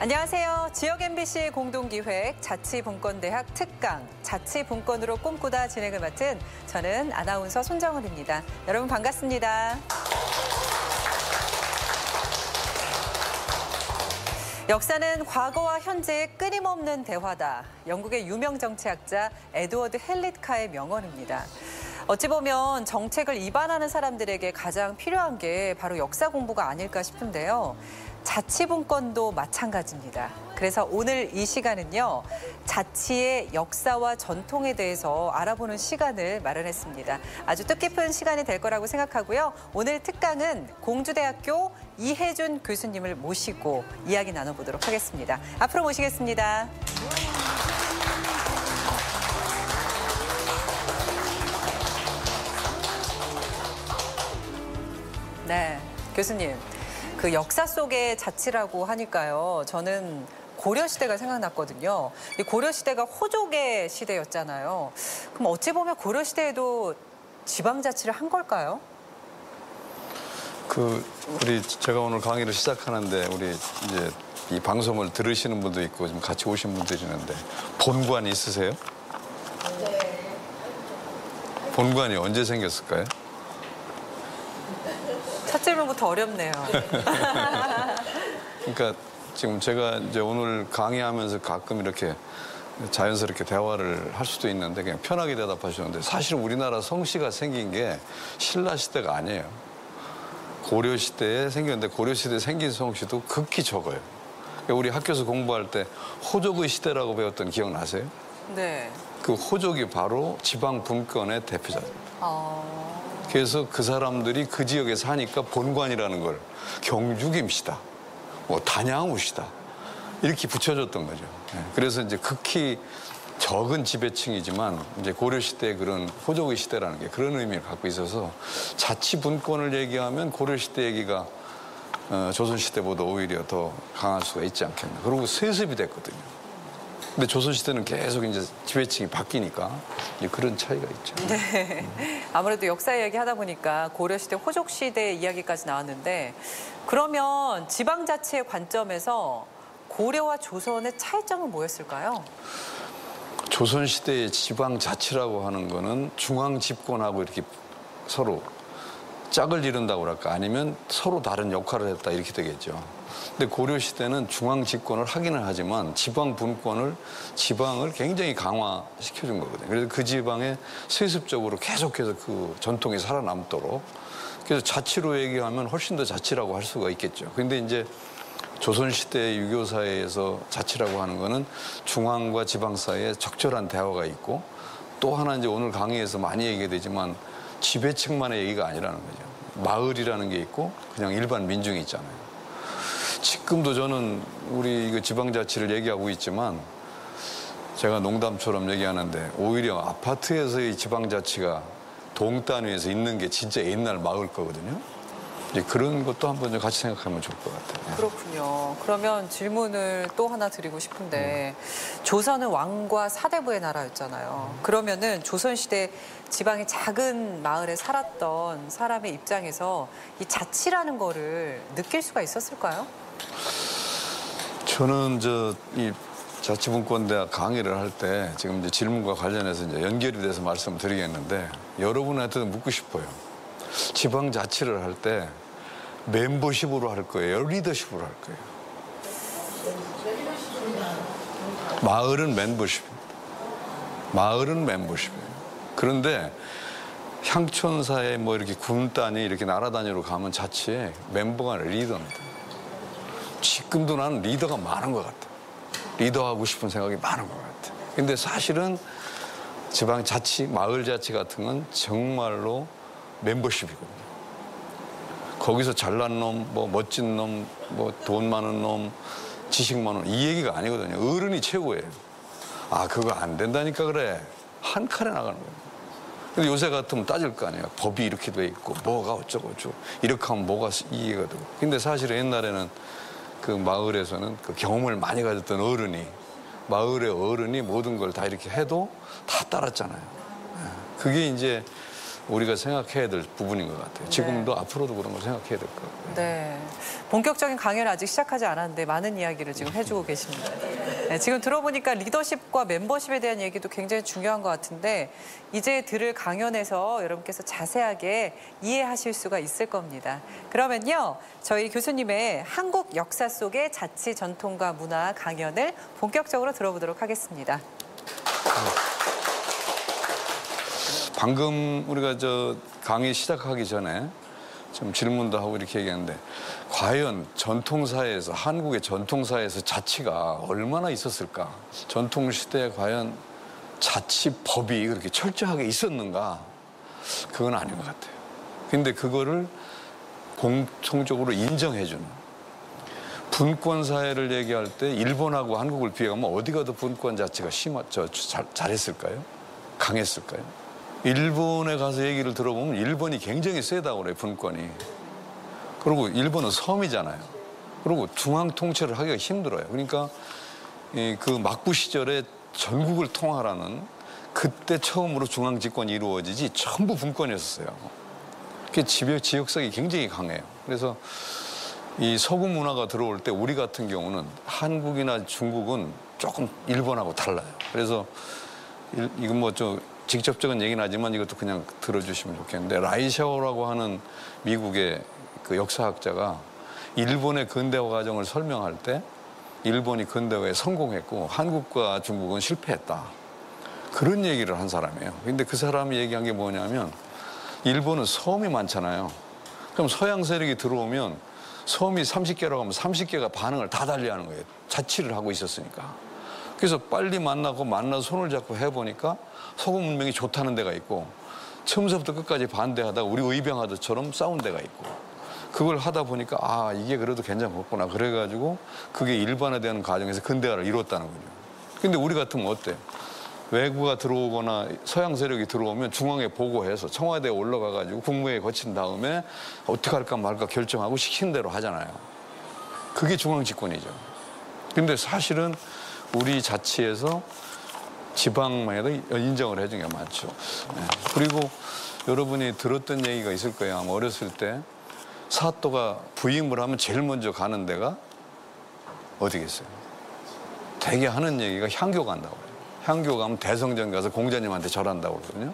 안녕하세요. 지역 MBC 공동기획 자치분권대학 특강 자치분권으로 꿈꾸다 진행을 맡은 저는 아나운서 손정은입니다. 여러분 반갑습니다. 역사는 과거와 현재의 끊임없는 대화다. 영국의 유명 정치학자 에드워드 헬리카의 명언입니다. 어찌 보면 정책을 입안하는 사람들에게 가장 필요한 게 바로 역사 공부가 아닐까 싶은데요. 자치분권도 마찬가지입니다. 그래서 오늘 이 시간은요, 자치의 역사와 전통에 대해서 알아보는 시간을 마련했습니다. 아주 뜻깊은 시간이 될 거라고 생각하고요. 오늘 특강은 공주대학교 이혜준 교수님을 모시고 이야기 나눠보도록 하겠습니다. 앞으로 모시겠습니다. 네, 교수님. 그 역사 속의 자치라고 하니까요. 저는 고려시대가 생각났거든요. 이 고려시대가 호족의 시대였잖아요. 그럼 어찌 보면 고려시대에도 지방자치를 한 걸까요? 제가 오늘 강의를 시작하는데 우리 이제 이 방송을 들으시는 분도 있고 지금 같이 오신 분들이 있는데 본관이 있으세요? 네. 본관이 언제 생겼을까요? 첫 질문부터 어렵네요. 그러니까 지금 제가 이제 오늘 강의하면서 가끔 이렇게 자연스럽게 대화를 할 수도 있는데 그냥 편하게 대답하셨는데 사실 우리나라 성씨가 생긴 게 신라 시대가 아니에요. 고려 시대에 생겼는데 고려 시대에 생긴 성씨도 극히 적어요. 그러니까 우리 학교에서 공부할 때 호족의 시대라고 배웠던 기억나세요? 네. 그 호족이 바로 지방 분권의 대표자죠. 그래서 그 사람들이 그 지역에 사니까 본관이라는 걸 경주 김씨다, 뭐 단양우시다 이렇게 붙여줬던 거죠. 그래서 이제 극히 적은 지배층이지만 이제 고려 시대의 그런 호족의 시대라는 게 그런 의미를 갖고 있어서 자치 분권을 얘기하면 고려 시대 얘기가 조선 시대보다 오히려 더 강할 수가 있지 않겠나. 그리고 세습이 됐거든요. 근데 조선시대는 계속 이제 지배층이 바뀌니까 이제 그런 차이가 있죠. 네. 아무래도 역사 이야기 하다 보니까 고려시대, 호족시대 이야기까지 나왔는데 그러면 지방자치의 관점에서 고려와 조선의 차이점은 뭐였을까요? 조선시대의 지방자치라고 하는 거는 중앙집권하고 이렇게 서로 짝을 이룬다고 그럴까 아니면 서로 다른 역할을 했다 이렇게 되겠죠. 근데 고려 시대는 중앙 집권을 하기는 하지만 지방 분권을 지방을 굉장히 강화시켜준 거거든요. 그래서 그 지방에 세습적으로 계속해서 그 전통이 살아남도록 그래서 자치로 얘기하면 훨씬 더 자치라고 할 수가 있겠죠. 근데 이제 조선시대 유교사회에서 자치라고 하는 거는 중앙과 지방 사이에 적절한 대화가 있고 또 하나 이제 오늘 강의에서 많이 얘기가 되지만 지배층만의 얘기가 아니라는 거죠. 마을이라는 게 있고 그냥 일반 민중이 있잖아요. 지금도 저는 우리 이거 지방자치를 얘기하고 있지만 제가 농담처럼 얘기하는데 오히려 아파트에서의 지방자치가 동단위에서 있는 게 진짜 옛날 마을 거거든요. 이제 그런 것도 한번 좀 같이 생각하면 좋을 것 같아요. 그렇군요. 그러면 질문을 또 하나 드리고 싶은데 조선은 왕과 사대부의 나라였잖아요. 그러면은 조선시대 지방의 작은 마을에 살았던 사람의 입장에서 이 자치라는 거를 느낄 수가 있었을까요? 저는 이 자치분권대학 강의를 할 때 지금 이제 질문과 관련해서 이제 연결이 돼서 말씀을 드리겠는데 여러분한테도 묻고 싶어요. 지방자치를 할 때 멤버십으로 할 거예요? 리더십으로 할 거예요? 마을은 멤버십입니다. 마을은 멤버십이에요. 그런데 향촌사에 뭐 이렇게 군 단위 이렇게 나라 단위로 가면 자치에 멤버가 리더입니다. 지금도 나는 리더가 많은 것 같아. 리더하고 싶은 생각이 많은 것 같아. 근데 사실은 지방자치, 마을자치 같은 건 정말로 멤버십이거든요. 거기서 잘난 놈, 뭐 멋진 놈, 뭐 돈 많은 놈, 지식 많은 놈, 이 얘기가 아니거든요. 어른이 최고예요. 아, 그거 안 된다니까 그래. 한 칼에 나가는 거예요. 근데 요새 같으면 따질 거 아니에요. 법이 이렇게 돼 있고 뭐가 어쩌고 이렇게 하면 뭐가 이해가 되고. 근데 사실은 옛날에는 그 마을에서는 그 경험을 많이 가졌던 어른이 마을의 어른이 모든 걸 다 이렇게 해도 다 따랐잖아요. 그게 이제 우리가 생각해야 될 부분인 것 같아요. 지금도 앞으로도 그런 걸 생각해야 될 것 같아요. 네. 본격적인 강연을 아직 시작하지 않았는데 많은 이야기를 지금 해주고 계십니다. 네, 지금 들어보니까 리더십과 멤버십에 대한 얘기도 굉장히 중요한 것 같은데 이제 들을 강연에서 여러분께서 자세하게 이해하실 수가 있을 겁니다. 그러면요, 저희 교수님의 한국 역사 속의 자치 전통과 문화 강연을 본격적으로 들어보도록 하겠습니다. 방금 우리가 강의 시작하기 전에 좀 질문도 하고 이렇게 얘기했는데 과연 전통사회에서 한국의 전통사회에서 자치가 얼마나 있었을까? 전통시대에 과연 자치법이 그렇게 철저하게 있었는가? 그건 아닌 것 같아요. 근데 그거를 공통적으로 인정해주는 분권사회를 얘기할 때 일본하고 한국을 비교하면 어디가 더 분권 자치가 잘했을까요? 강했을까요? 일본에 가서 얘기를 들어보면 일본이 굉장히 세다고 그래요, 분권이. 그리고 일본은 섬이잖아요. 그리고 중앙 통치를 하기가 힘들어요. 그러니까 그 막부 시절에 전국을 통할하는 그때 처음으로 중앙 집권이 이루어지지 전부 분권이었어요. 그게 지역성이 굉장히 강해요. 그래서 이 서구 문화가 들어올 때 우리 같은 경우는 한국이나 중국은 조금 일본하고 달라요. 그래서 이건 직접적인 얘기는 하지만 이것도 그냥 들어주시면 좋겠는데 라이샤오라고 하는 미국의 그 역사학자가 일본의 근대화 과정을 설명할 때 일본이 근대화에 성공했고 한국과 중국은 실패했다. 그런 얘기를 한 사람이에요. 근데 그 사람이 얘기한 게 뭐냐면 일본은 섬이 많잖아요. 그럼 서양 세력이 들어오면 섬이 30개라고 하면 30개가 반응을 다 달리하는 거예요. 자치를 하고 있었으니까. 그래서 빨리 만나서 손을 잡고 해보니까 서구 문명이 좋다는 데가 있고 처음부터 끝까지 반대하다가 우리 의병하듯처럼 싸운 데가 있고 그걸 하다 보니까 이게 그래도 괜찮겠구나. 그래가지고 그게 일반화되는 과정에서 근대화를 이뤘다는 거죠. 근데 우리 같으면 어때요? 외구가 들어오거나 서양 세력이 들어오면 중앙에 보고해서 청와대에 올라가가지고 국무회의 거친 다음에 어떻게 할까 말까 결정하고 시킨 대로 하잖아요. 그게 중앙 집권이죠. 근데 사실은 우리 자치에서 지방만에도 인정을 해준 게 많죠. 네. 그리고 여러분이 들었던 얘기가 있을 거예요. 아마 어렸을 때 사또가 부임을 하면 제일 먼저 가는 데가 어디겠어요? 되게 하는 얘기가 향교 간다고 그래요. 향교 가면 대성전 가서 공자님한테 절한다고 그러거든요.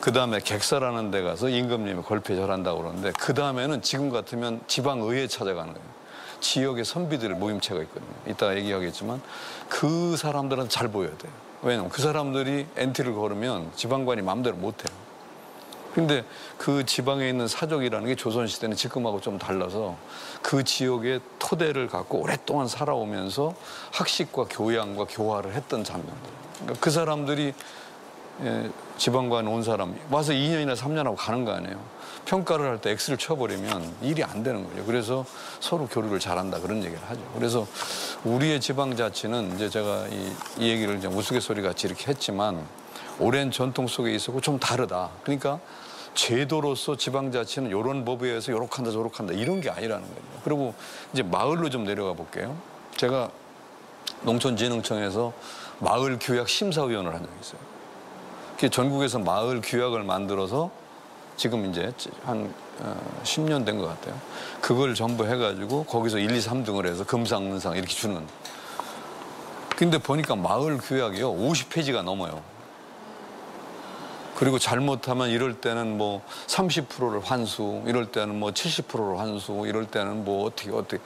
그 다음에 객사라는 데 가서 임금님의 골프에 절한다고 그러는데 그 다음에는 지금 같으면 지방의회 찾아가는 거예요. 지역의 선비들 모임체가 있거든요. 이따 얘기하겠지만 그 사람들은 잘 보여야 돼요. 왜냐면 그 사람들이 엔트리를 걸으면 지방관이 마음대로 못해요. 근데 그 지방에 있는 사족이라는 게 조선시대는 지금하고 좀 달라서 그 지역의 토대를 갖고 오랫동안 살아오면서 학식과 교양과 교화를 했던 장면들. 그러니까 그 사람들이 지방관 온 사람 와서 2년이나 3년 하고 가는 거 아니에요. 평가를 할 때 X를 쳐버리면 일이 안 되는 거죠. 그래서 서로 교류를 잘한다 그런 얘기를 하죠. 그래서 우리의 지방자치는 이제 제가 이 얘기를 이제 우스갯소리 같이 이렇게 했지만 오랜 전통 속에 있었고 좀 다르다. 그러니까 제도로서 지방자치는 이런 법에 의해서 요렇게 한다 저렇게 한다 이런 게 아니라는 거예요. 그리고 이제 마을로 좀 내려가 볼게요. 제가 농촌진흥청에서 마을 규약 심사위원을 한 적이 있어요. 전국에서 마을 규약을 만들어서 지금 이제 한 10년 된 것 같아요. 그걸 전부 해가지고 거기서 1, 2, 3등을 해서 금상, 은상 이렇게 주는. 근데 보니까 마을 규약이요 50페이지가 넘어요. 그리고 잘못하면 이럴 때는 뭐 30%를 환수, 이럴 때는 뭐 70%를 환수, 이럴 때는 뭐 어떻게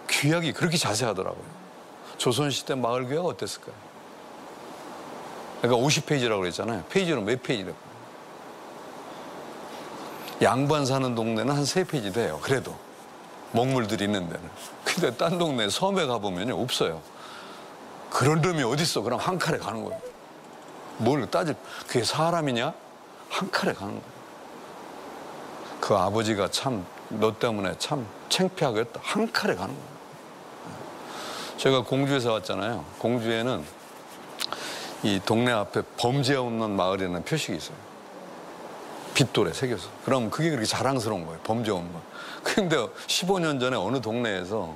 규약이 그렇게 자세하더라고요. 조선시대 마을 규약 어땠을까요? 그러니까 50페이지라고 그랬잖아요. 페이지는 몇 페이지라고. 양반 사는 동네는 한 3페이지 돼요. 그래도 먹물들이 있는 데는. 근데 딴 동네 섬에 가보면요 없어요. 그런 놈이 어딨어? 그럼 한 칼에 가는 거예요. 뭘 따질, 그게 사람이냐? 한 칼에 가는 거예요. 그 아버지가 참 너 때문에 참 창피하겠다. 한 칼에 가는 거예요. 제가 공주에서 왔잖아요. 공주에는 이 동네 앞에 범죄 없는 마을이라는 표식이 있어요. 빗돌에 새겨서. 그럼 그게 그렇게 자랑스러운 거예요. 범죄 없는 거. 근데 15년 전에 어느 동네에서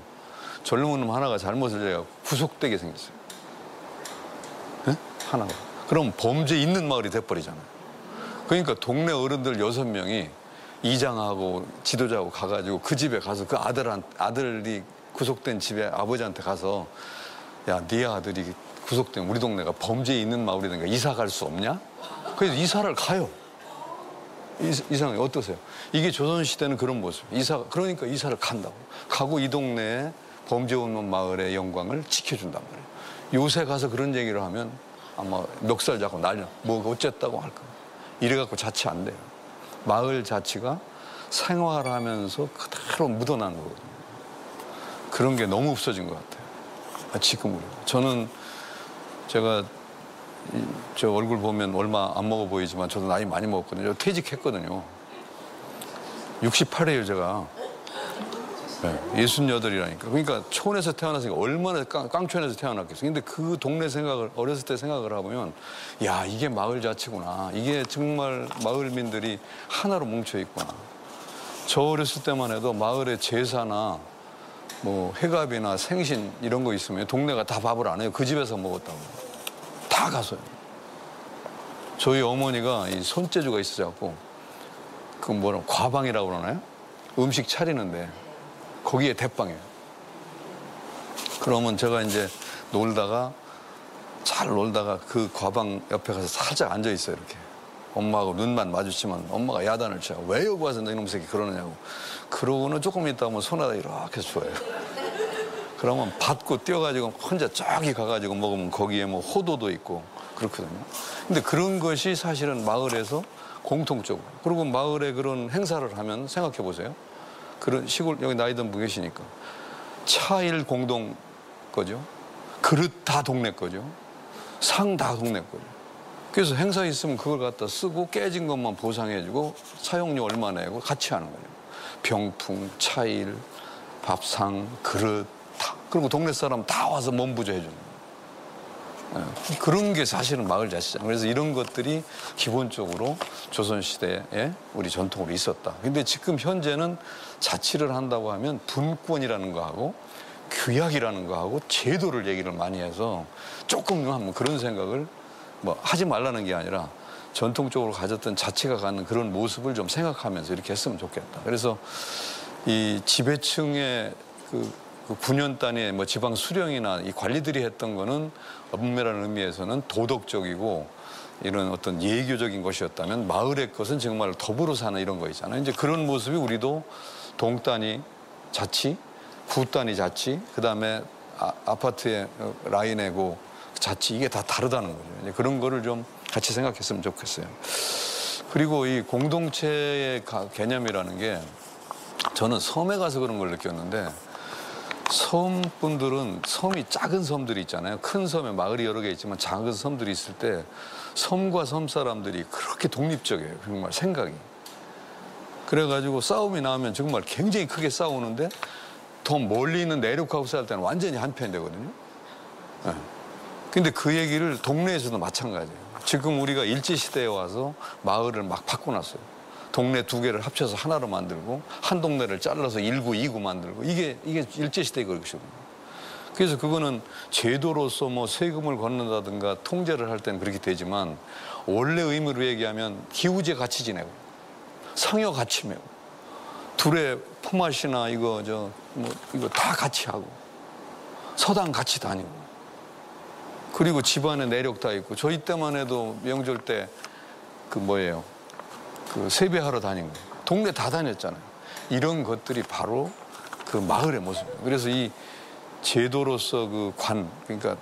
젊은 놈 하나가 잘못을 해서 구속되게 생겼어요. 네? 하나가. 그럼 범죄 있는 마을이 돼버리잖아요. 그러니까 동네 어른들 6명이 이장하고 지도자하고 가가지고 그 집에 가서 그 아들이 구속된 집에 아버지한테 가서 야, 네 아들이 구속된 우리 동네가 범죄에 있는 마을이니까 이사 갈 수 없냐? 그래서 이사를 가요. 이상해. 어떠세요? 이게 조선시대는 그런 모습. 그러니까 이사를 간다고. 가고 이 동네에 범죄 없는 마을의 영광을 지켜준단 말이에요. 요새 가서 그런 얘기를 하면 아마 멱살 잡고 난리, 뭐 어쨌다고 할 거예요. 이래갖고 자치 안 돼요. 마을 자치가 생활하면서 그대로 묻어나는 거거든요. 그런 게 너무 없어진 것 같아요. 지금 저는 제가 저 얼굴 보면 얼마 안 먹어 보이지만 저도 나이 많이 먹었거든요. 퇴직했거든요. 68이에요, 제가. 네, 68이라니까. 그러니까 촌에서 태어났으니까 얼마나 깡촌에서 태어났겠어요. 근데 그 동네 생각을, 어렸을 때 생각을 해보면, 야, 이게 마을 자치구나. 이게 정말 마을민들이 하나로 뭉쳐있구나. 저 어렸을 때만 해도 마을에 제사나 뭐 회갑이나 생신 이런 거 있으면 동네가 다 밥을 안 해요. 그 집에서 먹었다고. 다 가서요. 저희 어머니가 이 손재주가 있어갖고, 그 뭐라, 과방이라고 그러나요? 음식 차리는데, 거기에 대빵이에요. 그러면 제가 이제 잘 놀다가 그 과방 옆에 가서 살짝 앉아 있어요, 이렇게. 엄마하고 눈만 마주치면 엄마가 야단을 쳐요. 왜 여기 와서 너 이놈 새끼 그러느냐고. 그러고는 조금 있다 보면 손에다 이렇게 줘요. 그러면 받고 뛰어가지고 혼자 저기 가가지고 먹으면 거기에 뭐 호도도 있고 그렇거든요. 근데 그런 것이 사실은 마을에서 공통적으로. 그리고 마을에 그런 행사를 하면 생각해 보세요. 그런 시골, 여기 나이 든 분 계시니까. 차일 공동 거죠. 그릇 다 동네 거죠. 상 다 동네 거죠. 그래서 행사 있으면 그걸 갖다 쓰고 깨진 것만 보상해주고 사용료 얼마 내고 같이 하는 거예요. 병풍, 차일, 밥상, 그릇 다. 그리고 동네 사람 다 와서 몸부조 해주는 거예요. 네. 그런 게 사실은 마을 자치잖아요. 그래서 이런 것들이 기본적으로 조선시대에 우리 전통으로 있었다. 근데 지금 현재는 자치를 한다고 하면 분권이라는 거하고 규약이라는 거하고 제도를 얘기를 많이 해서 조금 한번 그런 생각을 뭐 하지 말라는 게 아니라 전통적으로 가졌던 자치가 갖는 그런 모습을 좀 생각하면서 이렇게 했으면 좋겠다. 그래서 이 지배층의 그 9년 단위의 뭐 지방 수령이나 이 관리들이 했던 거는 엄밀한 의미에서는 도덕적이고 이런 어떤 예교적인 것이었다면 마을의 것은 정말 더불어 사는 이런 거 있잖아요. 이제 그런 모습이 우리도 동 단위 자치, 구 단위 자치, 그다음에 아파트의 라인이고 자치 이게 다 다르다는 거죠. 이제 그런 거를 좀 같이 생각했으면 좋겠어요. 그리고 이 공동체의 개념이라는 게 저는 섬에 가서 그런 걸 느꼈는데 섬 분들은 섬이 작은 섬들이 있잖아요. 큰 섬에 마을이 여러 개 있지만 작은 섬들이 있을 때 섬과 섬 사람들이 그렇게 독립적이에요. 정말 생각이. 그래가지고 싸움이 나오면 정말 굉장히 크게 싸우는데 더 멀리 있는 내륙하고 싸울 때는 완전히 한편이 되거든요. 네. 근데 그 얘기를 동네에서도 마찬가지예요. 지금 우리가 일제시대에 와서 마을을 막 바꿔놨어요. 동네 2개를 합쳐서 하나로 만들고 한 동네를 잘라서 1구, 2구 만들고 이게 일제시대의 것이거든요. 그래서 그거는 제도로서 뭐 세금을 걷는다든가 통제를 할 때는 그렇게 되지만 원래 의미로 얘기하면 기후제 같이 지내고 상여 같이 메고 둘의 품앗이나 이거 다 같이 하고 서당 같이 다니고 그리고 집안에 내력 다 있고 저희 때만 해도 명절 때 그 세배하러 다닌 거 동네 다 다녔잖아요. 이런 것들이 바로 그 마을의 모습이에요. 그래서 이 제도로서 그 그러니까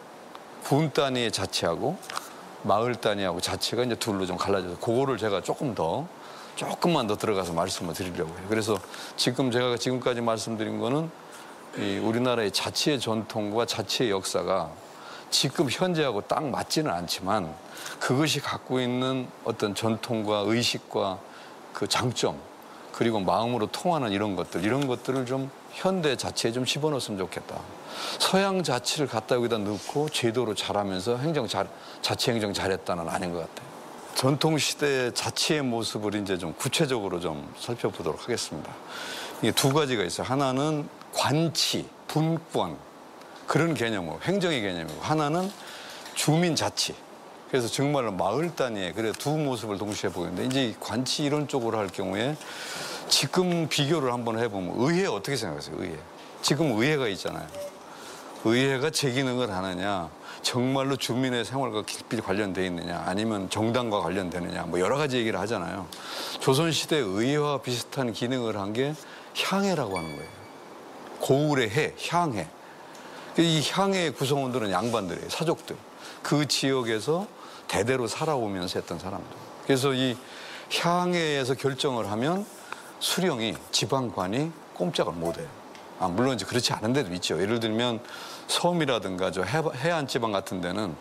군 단위의 자치하고 마을 단위하고 자치가 이제 둘로 좀 갈라져서 그거를 제가 조금만 더 들어가서 말씀을 드리려고 해요. 그래서 제가 지금까지 말씀드린 거는 이 우리나라의 자치의 전통과 자치의 역사가 지금 현재하고 딱 맞지는 않지만 그것이 갖고 있는 어떤 전통과 의식과 그 장점 그리고 마음으로 통하는 이런 것들을 좀 현대 자치에 좀 집어넣었으면 좋겠다. 서양 자치를 갖다 여기다 넣고 제도로 잘하면서 자치 행정 잘했다는 아닌 것 같아요. 전통시대의 자치의 모습을 이제 좀 구체적으로 좀 살펴보도록 하겠습니다. 이게 2가지가 있어요. 하나는 관치, 분권 그런 개념이고 행정의 개념이고 하나는 주민자치 그래서 정말로 마을 단위에 그래 두 모습을 동시에 보이는데 이제 관치 이런 쪽으로 할 경우에 지금 비교를 한번 해보면 의회 어떻게 생각하세요? 의회. 지금 의회가 있잖아요. 의회가 제 기능을 하느냐, 정말로 주민의 생활과 깊이 관련돼 있느냐, 아니면 정당과 관련되느냐, 뭐 여러 가지 얘기를 하잖아요. 조선시대 의회와 비슷한 기능을 한 게 향해라고 하는 거예요. 고을의 해, 향해. 이 향해의 구성원들은 양반들이에요, 사족들. 그 지역에서 대대로 살아오면서 했던 사람들. 그래서 이 향해에서 결정을 하면 수령이, 지방관이 꼼짝을 못해요. 물론 이제 그렇지 않은 데도 있죠. 예를 들면 섬이라든가 저 해안 지방 같은 데는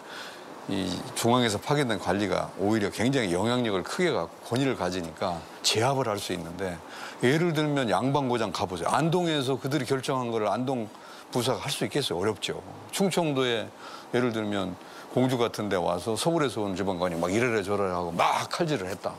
이 중앙에서 파견된 관리가 오히려 굉장히 영향력을 크게 갖고 권위를 가지니까 제압을 할 수 있는데, 예를 들면 양반고장 가보세요. 안동에서 그들이 결정한 거를 안동 부사가 할 수 있겠어요? 어렵죠. 충청도에 예를 들면 공주 같은 데 와서 서울에서 온 지방관이 막 이래라 저래라 하고 막 칼질을 했다.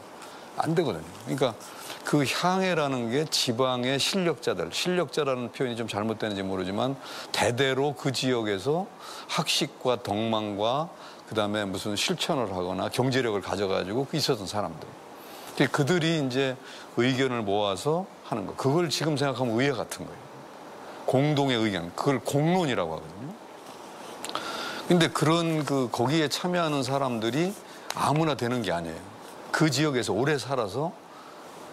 안 되거든요. 그러니까 그 향해라는 게 지방의 실력자들, 실력자라는 표현이 좀 잘못되는지 모르지만 대대로 그 지역에서 학식과 덕망과 그다음에 무슨 실천을 하거나 경제력을 가져가지고 있었던 사람들. 그들이 이제 의견을 모아서 하는 거. 그걸 지금 생각하면 의회 같은 거예요. 공동의 의견. 그걸 공론이라고 하거든요. 근데 그런 거기에 참여하는 사람들이 아무나 되는 게 아니에요. 그 지역에서 오래 살아서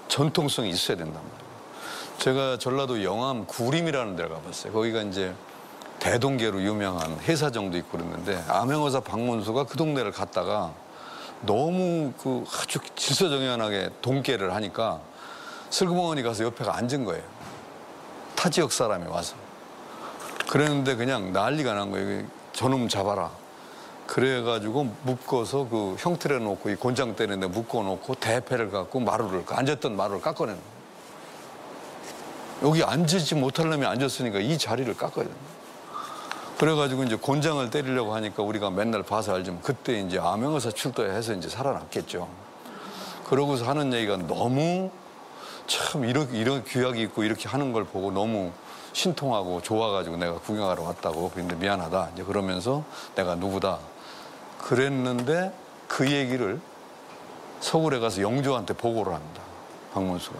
전통성이 있어야 된단 말이에요. 제가 전라도 영암 구림이라는 데를 가봤어요. 거기가 이제 대동계로 유명한 해사정도 있고 그랬는데, 암행어사 박문수가 그 동네를 갔다가 너무 아주 질서정연하게 동계를 하니까 슬그머니 가서 옆에가 앉은 거예요. 타 지역 사람이 와서. 그랬는데 그냥 난리가 난 거예요. 저놈 잡아라. 그래가지고 묶어서 그 형틀에 놓고 이 곤장 때리는데 묶어놓고 대패를 갖고 앉았던 마루를 깎아내는 거예요. 여기 앉지 못할 놈이 앉았으니까 이 자리를 깎아야 된다. 그래가지고 이제 곤장을 때리려고 하니까 우리가 맨날 봐서 알지만 그때 이제 암행어사 출도해서 이제 살아났겠죠. 그러고서 하는 얘기가 너무 참 이런 규약이 있고 이렇게 하는 걸 보고 너무 신통하고 좋아가지고 내가 구경하러 왔다고. 그런데 미안하다. 이제 그러면서 내가 누구다. 그랬는데 그 얘기를 서울에 가서 영조한테 보고를 합니다. 박문수가.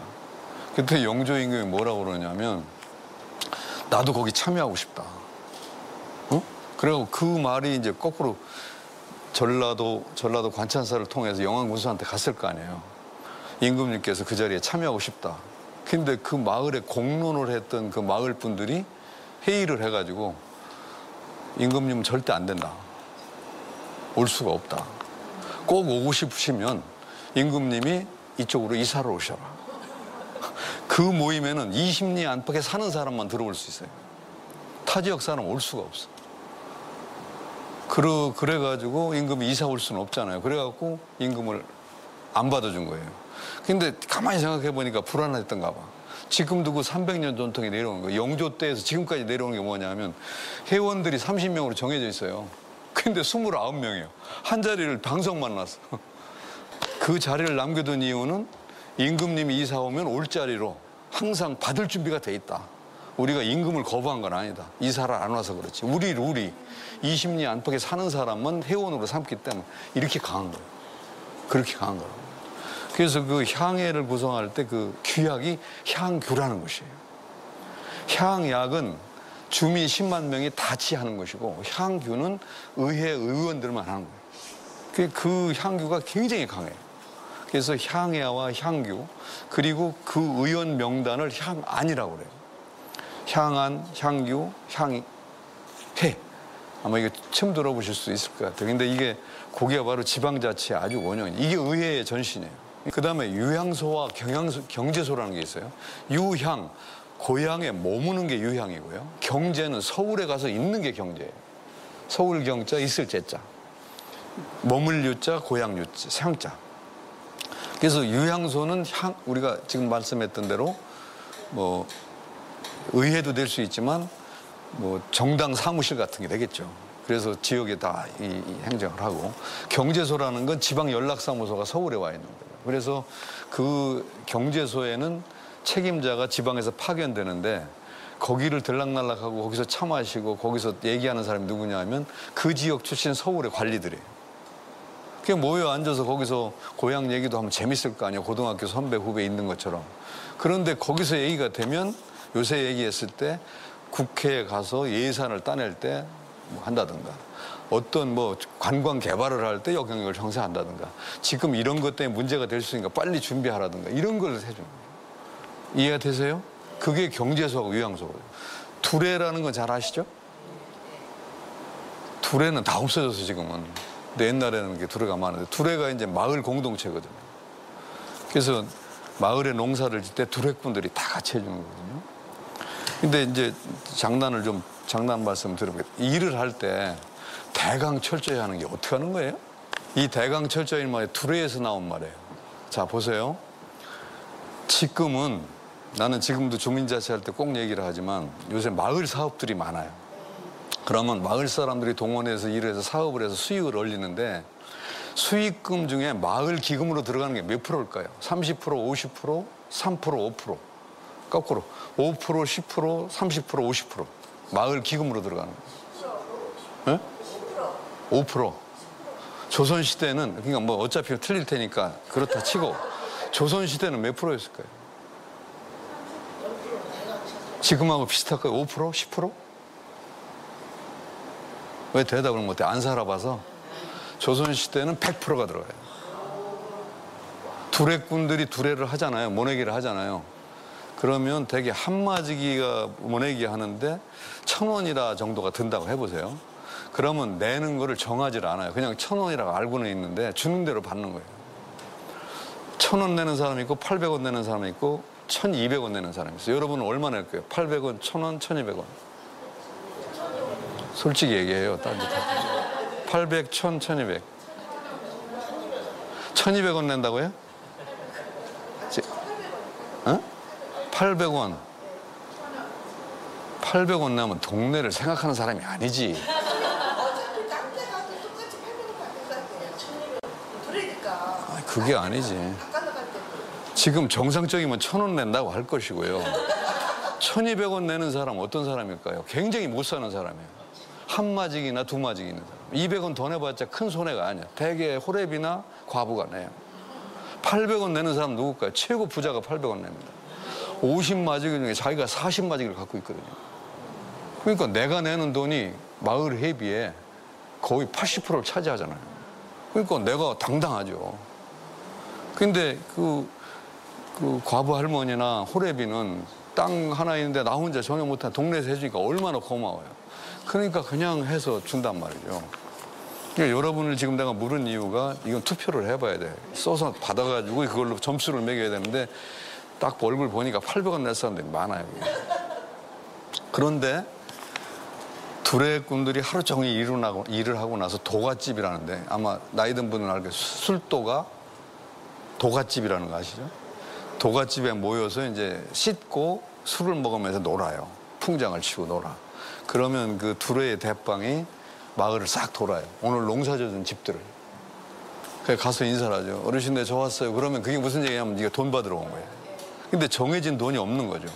그때 영조 임금이 뭐라고 그러냐면 나도 거기 참여하고 싶다. 그리고 그 말이 이제 거꾸로 전라도 관찬사를 통해서 영암군수한테 갔을 거 아니에요. 임금님께서 그 자리에 참여하고 싶다. 근데 그 마을에 공론을 했던 그 마을 분들이 회의를 해가지고 임금님은 절대 안 된다. 올 수가 없다. 꼭 오고 싶으시면 임금님이 이쪽으로 이사를 오셔라. 그 모임에는 20리 안팎에 사는 사람만 들어올 수 있어요. 타 지역 사람 올 수가 없어. 그래가지고 임금이 이사 올 수는 없잖아요. 그래갖고 임금을 안 받아준 거예요. 근데 가만히 생각해보니까 불안했던가 봐. 지금도 그 300년 전통이 내려오는 거예요. 영조 때에서 지금까지 내려오는 게 뭐냐면 회원들이 30명으로 정해져 있어요. 근데 29명이에요. 한 자리를 방석만 놨어. 그 자리를 남겨둔 이유는 임금님이 이사 오면 올 자리로 항상 받을 준비가 돼 있다. 우리가 임금을 거부한 건 아니다. 이사를 안 와서 그렇지. 우리 20리 안팎에 사는 사람은 회원으로 삼기 때문에 이렇게 강한 거예요. 그렇게 강한 거라고. 그래서 그 향해를 구성할 때 그 규약이 향규라는 것이에요. 향약은 주민 10만 명이 다 지하는 것이고 향규는 의회 의원들만 하는 거예요. 그 향규가 굉장히 강해요. 그래서 향해와 향규, 그리고 그 의원 명단을 향안이라고 그래요. 향안, 향규, 향해. 아마 이게 처음 들어보실 수 있을 것 같아요. 근데 이게 고기가 바로 지방자치의 아주 원형이에요. 이게 의회의 전신이에요. 그 다음에 유향소와 경제소라는 게 있어요. 유향, 고향에 머무는 게 유향이고요. 경제는 서울에 가서 있는 게 경제예요. 서울 경자, 있을 제자. 머물 유자, 고향 유자, 향자. 그래서 유향소는 우리가 지금 말씀했던 대로 뭐 의회도 될 수 있지만 뭐 정당 사무실 같은 게 되겠죠. 그래서 지역에 다 이 행정을 하고, 경제소라는 건 지방 연락사무소가 서울에 와 있는 거예요. 그래서 그 경제소에는 책임자가 지방에서 파견되는데 거기를 들락날락하고 거기서 차 마시고 거기서 얘기하는 사람이 누구냐 하면 그 지역 출신 서울의 관리들이에요. 그냥 모여 앉아서 거기서 고향 얘기도 하면 재밌을 거 아니에요. 고등학교 선배 후배 있는 것처럼. 그런데 거기서 얘기가 되면 요새 얘기했을 때 국회에 가서 예산을 따낼 때 뭐 한다든가 어떤 뭐 관광 개발을 할 때 영향력을 형성한다든가 지금 이런 것 때문에 문제가 될 수 있으니까 빨리 준비하라든가 이런 걸 해주는 거예요. 이해가 되세요? 그게 경제수하고 요양수하고. 두레라는 건 잘 아시죠? 두레는 다 없어졌어 지금은. 근데 옛날에는 이게 두레가 많은데 두레가 이제 마을 공동체거든요. 그래서 마을에 농사를 질 때 두레꾼들이 다 같이 해주는 거거든요. 근데 이제 장난 말씀 드려보겠습니다. 일을 할 때 대강 철저히 하는 게 어떻게 하는 거예요? 이 대강 철저히 말이 두레에서 나온 말이에요. 자 보세요. 지금은 나는 지금도 주민자치 할 때 꼭 얘기를 하지만 요새 마을 사업들이 많아요. 그러면 마을 사람들이 동원해서 일을 해서 사업을 해서 수익을 올리는데 수익금 중에 마을 기금으로 들어가는 게 몇 프로일까요? 30%, 50%, 3%, 5%. 거꾸로 5%, 10%, 30%, 50%. 마을 기금으로 들어가는 거예요. 네? 5%. 조선시대는 그러니까 뭐 어차피 틀릴 테니까 그렇다 치고 조선시대는 몇 프로였을까요? 지금하고 비슷할까요? 5%? 10%? 왜 대답을 못해? 안 살아봐서. 조선시대는 100%가 들어가요. 두레꾼들이 두레를 하잖아요. 모내기를 하잖아요. 그러면 대개 한마지기가 모내기 하는데 1,000원이라 정도가 든다고 해보세요. 그러면 내는 거를 정하지를 않아요. 그냥 1,000원이라고 알고는 있는데 주는 대로 받는 거예요. 1,000원 내는 사람이 있고 800원 내는 사람이 있고 1,200원 내는 사람이 있어요. 여러분은 얼마 낼 거예요? 800원, 1,000원, 1,200원. 솔직히 얘기해요. 800, 1,000, 1,200. 1,200원 낸다고요? 800원. 800원 내면 동네를 생각하는 사람이 아니지. 어차피 딴 데 가도 똑같이 800원 받는 거 그러니까. 그게 아니지. 지금 정상적이면 1,000원 낸다고 할 것이고요. 1,200원 내는 사람 어떤 사람일까요? 굉장히 못 사는 사람이에요. 한 마직이나 두 마직 있는 사람. 200원 더 내봤자 큰 손해가 아니야. 대개 호랩이나 과부가 내요. 800원 내는 사람 누굴까요? 최고 부자가 800원 냅니다. 50마직 중에 자기가 40마직을 갖고 있거든요. 그러니까 내가 내는 돈이 마을 회비에 거의 80%를 차지하잖아요. 그러니까 내가 당당하죠. 근데 그 과부 할머니나 호래비는 땅 하나 있는데 나 혼자 전혀 못한 동네에서 해주니까 얼마나 고마워요. 그러니까 그냥 해서 준단 말이죠. 그러니까 여러분을 지금 내가 물은 이유가 이건 투표를 해봐야 돼. 써서 받아가지고 그걸로 점수를 매겨야 되는데 딱 얼굴 보니까 800원 낼 사람들이 많아요. 그런데 두레꾼들이 하루 종일 일을 하고 나서 도갓집이라는데 아마 나이 든 분은 알겠어요. 술도가 도갓집이라는 거 아시죠? 도갓집에 모여서 이제 씻고 술을 먹으면서 놀아요. 풍장을 치고 놀아. 그러면 그 두레의 대빵이 마을을 싹 돌아요. 오늘 농사 져준 집들을. 그래서 가서 인사를 하죠. 어르신네 저 왔어요. 그러면 그게 무슨 얘기냐면 네가 돈 받으러 온 거예요. 근데 정해진 돈이 없는 거죠.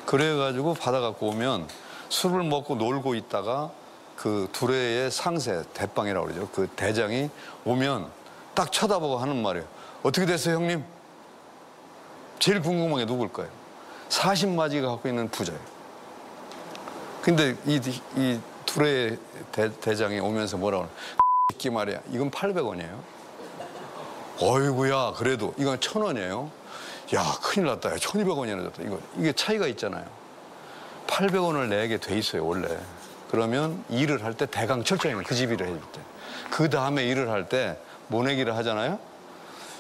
그래가지고 받아갖고 오면 술을 먹고 놀고 있다가 그 두레의 상세, 대빵이라고 그러죠. 그 대장이 오면 딱 쳐다보고 하는 말이에요. 어떻게 됐어요, 형님? 제일 궁금한 게 누굴까요? 40마지가 갖고 있는 부자예요. 근데 이 두레의 대장이 오면서 뭐라고 하냐. 새끼 말이야. 이건 800원이에요. 어이구야, 그래도 이건 1,000원이에요. 야, 큰일 났다. 1,200원이나 줬다. 이게 차이가 있잖아요. 800원을 내게 돼 있어요, 원래. 그러면 일을 할 때 대강 철저히 그 집 일을 해줄 때. 그 다음에 일을 할 때 모내기를 하잖아요.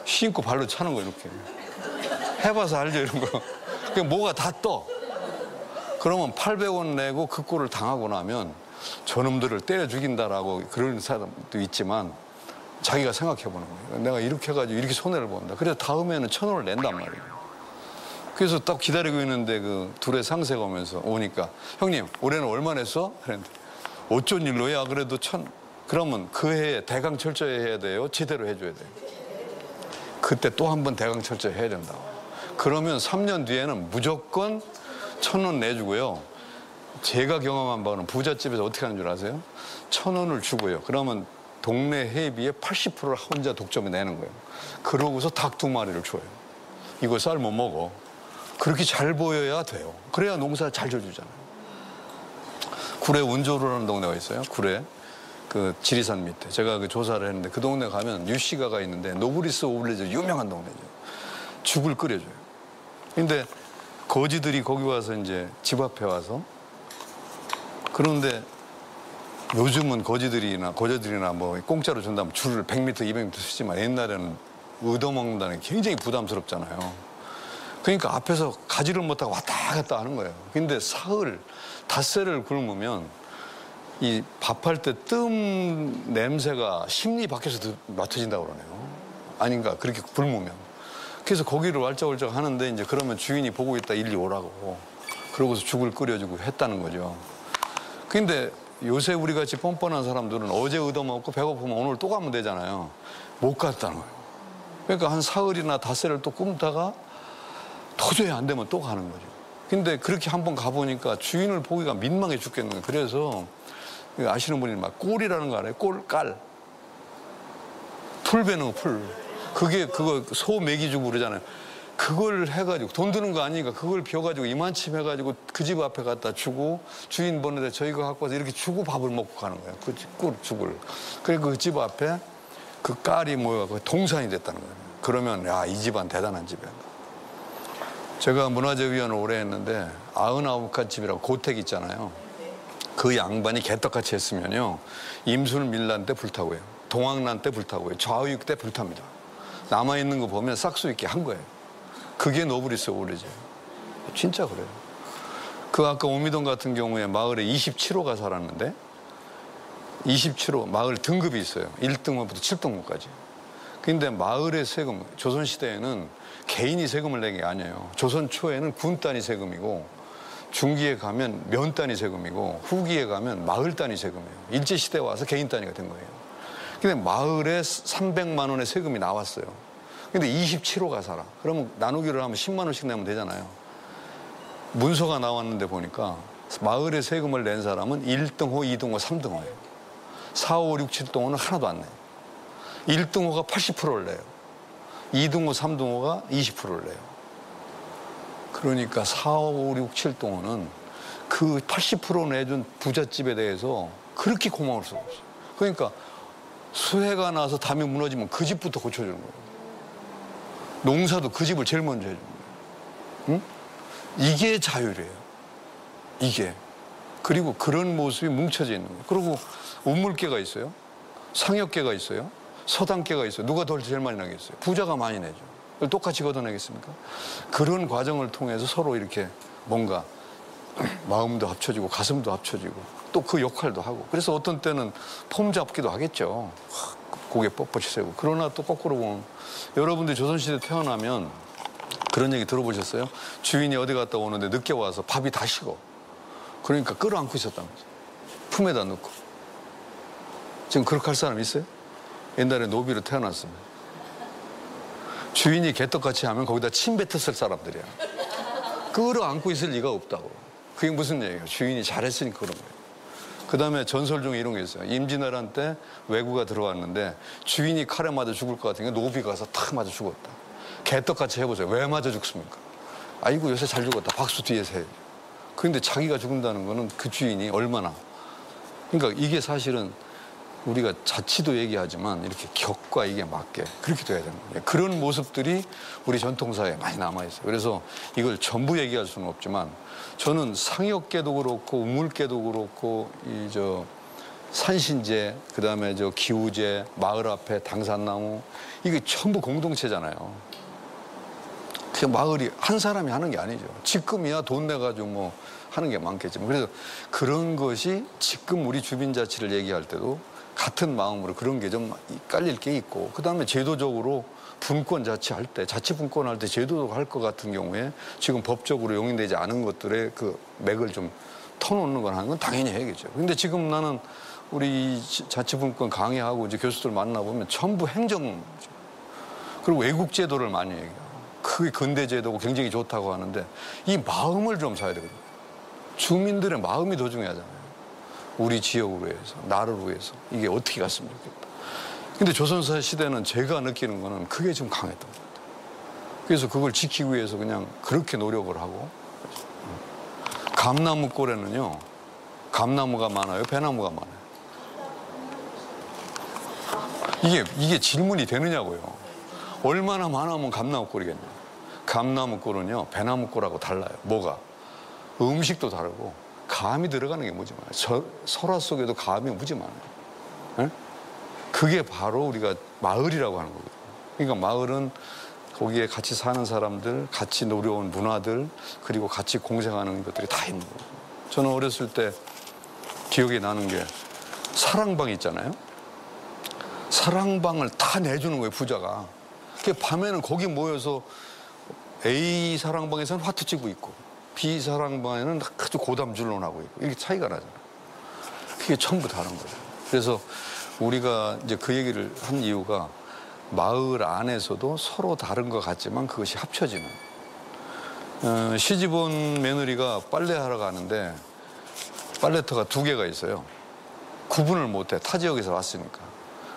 신고 발로 차는 거 이렇게. 해봐서 알죠, 이런 거. 그냥 뭐가 다 떠. 그러면 800원 내고 그 꼴을 당하고 나면 저놈들을 때려 죽인다라고 그런 사람도 있지만 자기가 생각해보는 거예요. 내가 이렇게 해가지고 이렇게 손해를 본다. 그래서 다음에는 1,000원을 낸단 말이에요. 그래서 딱 기다리고 있는데 그 둘의 상세가 오니까 형님 올해는 얼마 냈어? 그랬는데 어쩐 일로 야 그래도 1,000. 그러면 그 해에 대강 철저히 해야 돼요? 제대로 해줘야 돼요? 그때 또 한 번 대강 철저히 해야 된다고. 그러면 3년 뒤에는 무조건 1,000원 내주고요. 제가 경험한 바는 부잣집에서 어떻게 하는 줄 아세요? 1,000원을 주고요. 그러면 동네 회비의 80%를 혼자 독점해 내는 거예요. 그러고서 닭 2마리를 줘요. 이거 쌀 못 먹어. 그렇게 잘 보여야 돼요. 그래야 농사 잘 져주잖아요. 구례 운조루라는 동네가 있어요. 구례 그 지리산 밑에 제가 그 조사를 했는데 그 동네 가면 유씨가가 있는데 노브리스 오블리주 유명한 동네죠. 죽을 끓여줘요. 근데 거지들이 거기 와서 이제 집 앞에 와서 그런데 요즘은 거지들이나 뭐 공짜로 준다면 줄을 100m, 200m 쓰지만 옛날에는 얻어먹는다는 게 굉장히 부담스럽잖아요. 그러니까 앞에서 가지를 못하고 왔다 갔다 하는 거예요. 근데 사흘, 닷새를 굶으면 이 밥할 때 뜸 냄새가 심리 밖에서 맡아진다고 그러네요. 아닌가, 그렇게 굶으면. 그래서 고기를 왈짝왈짝 하는데 이제 그러면 주인이 보고 있다 일리 오라고. 그러고서 죽을 끓여주고 했다는 거죠. 근데 요새 우리 같이 뻔뻔한 사람들은 어제 얻어먹고 배고프면 오늘 또 가면 되잖아요. 못 갔다는 거예요. 그러니까 한 사흘이나 닷새를 또 굶다가 도저히 안 되면 또 가는 거죠. 근데 그렇게 한번 가보니까 주인을 보기가 민망해 죽겠는 거예요. 그래서 아시는 분이 막 꼴이라는 거 알아요? 꼴깔. 풀 베는 거, 풀. 그거 소 먹이 주고 그러잖아요. 그걸 해가지고 돈 드는 거 아니니까 그걸 비워가지고 이만침 해가지고 그 집 앞에 갖다 주고 주인 보는데 저희가 갖고 와서 이렇게 주고 밥을 먹고 가는 거예요. 그 죽을. 그리고 그 집 앞에 그 깔이 모여가지고 동산이 됐다는 거예요. 그러면 야, 이 집안 대단한 집이야. 제가 문화재위원을 오래 했는데 99칸 집이라고 고택 있잖아요. 그 양반이 개떡같이 했으면요. 임술밀란 때 불타고 해요. 동학난 때 불타고 해요. 좌우익 때 불탑니다. 남아있는 거 보면 싹수 있게 한 거예요. 그게 노브리스 오브리주예요. 진짜 그래요. 그 아까 오미동 같은 경우에 마을에 27호가 살았는데 27호 마을 등급이 있어요. 1등호부터 7등호까지. 근데 마을의 세금, 조선시대에는 개인이 세금을 내는 게 아니에요. 조선 초에는 군 단위 세금이고 중기에 가면 면 단위 세금이고 후기에 가면 마을 단위 세금이에요. 일제시대에 와서 개인 단위가 된 거예요. 근데 마을에 300만 원의 세금이 나왔어요. 근데 27호가 살아. 그러면 나누기를 하면 10만 원씩 내면 되잖아요. 문서가 나왔는데 보니까 마을에 세금을 낸 사람은 1등호, 2등호, 3등호예요. 4, 5, 6, 7등호는 하나도 안 내요. 1등호가 80%를 내요. 2등호, 3등호가 20%를 내요. 그러니까 4, 5, 6, 7등호는 그 80% 내준 부잣집에 대해서 그렇게 고마울 수가 없어요. 그러니까 수해가 나서 담이 무너지면 그 집부터 고쳐주는 거예요. 농사도 그 집을 제일 먼저 해주는 거예요. 응? 이게 자율이에요. 이게. 그리고 그런 모습이 뭉쳐져 있는 거예요. 그리고 운물계가 있어요. 상역계가 있어요. 서당계가 있어요. 누가 더 제일 많이 나겠어요? 부자가 많이 내죠. 그걸 똑같이 걷어내겠습니까? 그런 과정을 통해서 서로 이렇게 뭔가 마음도 합쳐지고 가슴도 합쳐지고 또 그 역할도 하고 그래서 어떤 때는 폼 잡기도 하겠죠. 고개 뻣뻣이 세고. 그러나 또 거꾸로 보면 여러분들이 조선시대 태어나면 그런 얘기 들어보셨어요? 주인이 어디 갔다 오는데 늦게 와서 밥이 다 식어. 그러니까 끌어안고 있었다는 거죠. 품에다 넣고. 지금 그렇게 할 사람 있어요? 옛날에 노비로 태어났으면. 주인이 개떡같이 하면 거기다 침 뱉었을 사람들이야. 끌어안고 있을 리가 없다고. 그게 무슨 얘기예요? 주인이 잘했으니까 그런 거예요. 그다음에 전설 중에 이런 게 있어요. 임진왜란 때 왜구가 들어왔는데 주인이 칼에 맞아 죽을 것 같으니까 노비가 가서 탁 맞아 죽었다. 개떡같이 해보세요. 왜 맞아 죽습니까? 아이고 요새 잘 죽었다. 박수 뒤에서 해요. 그런데 자기가 죽는다는 거는 그 주인이 얼마나. 그러니까 이게 사실은 우리가 자치도 얘기하지만 이렇게 격과 이게 맞게 그렇게 돼야 되는 거예요. 그런 모습들이 우리 전통사회에 많이 남아있어요. 그래서 이걸 전부 얘기할 수는 없지만 저는 상역계도 그렇고 우물계도 그렇고 산신제, 그다음에 기우제, 마을 앞에 당산나무 이게 전부 공동체잖아요. 그 마을이 한 사람이 하는 게 아니죠. 지금이야 돈 내가지고 뭐 하는 게 많겠지만 그래서 그런 것이 지금 우리 주민자치를 얘기할 때도 같은 마음으로 그런 게 좀 깔릴 게 있고 그다음에 제도적으로 분권 자치할 때 자치분권할 때 제도적으로 할 것 같은 경우에 지금 법적으로 용인되지 않은 것들의 그 맥을 좀 터놓는 건 하는 건 당연히 해야겠죠. 근데 지금 나는 우리 자치분권 강의하고 이제 교수들 만나보면 전부 행정 그리고 외국 제도를 많이 얘기해요. 그게 근대 제도고 굉장히 좋다고 하는데 이 마음을 좀 사야 되거든요. 주민들의 마음이 더 중요하잖아요. 우리 지역을 위해서, 나를 위해서 이게 어떻게 갔으면 좋겠다. 근데 조선사 시대는 제가 느끼는 거는 그게 좀 강했던 것 같아요. 그래서 그걸 지키기 위해서 그냥 그렇게 노력을 하고. 감나무 꼴에는요, 감나무가 많아요, 배나무가 많아요? 이게 질문이 되느냐고요. 얼마나 많으면 감나무 꼴이겠냐. 감나무 꼴은요, 배나무 꼴하고 달라요. 뭐가? 음식도 다르고 감이 들어가는 게 무지 많아요. 설화 속에도 감이 무지 많아요. 네? 그게 바로 우리가 마을이라고 하는 거거든요. 그러니까 마을은 거기에 같이 사는 사람들, 같이 노려온 문화들, 그리고 같이 공생하는 것들이 다 있는 거예요. 저는 어렸을 때 기억이 나는 게 사랑방 있잖아요. 사랑방을 다 내주는 거예요, 부자가. 밤에는 거기 모여서 A 사랑방에서는 화투 치고 있고 B 사랑방에는 아주 고담줄론 하고 있고 이렇게 차이가 나잖아요. 그게 전부 다른 거예요. 그래서 우리가 이제 그 얘기를 한 이유가 마을 안에서도 서로 다른 것 같지만 그것이 합쳐지는. 시집온 며느리가 빨래하러 가는데 빨래터가 2개가 있어요. 구분을 못해. 타 지역에서 왔으니까.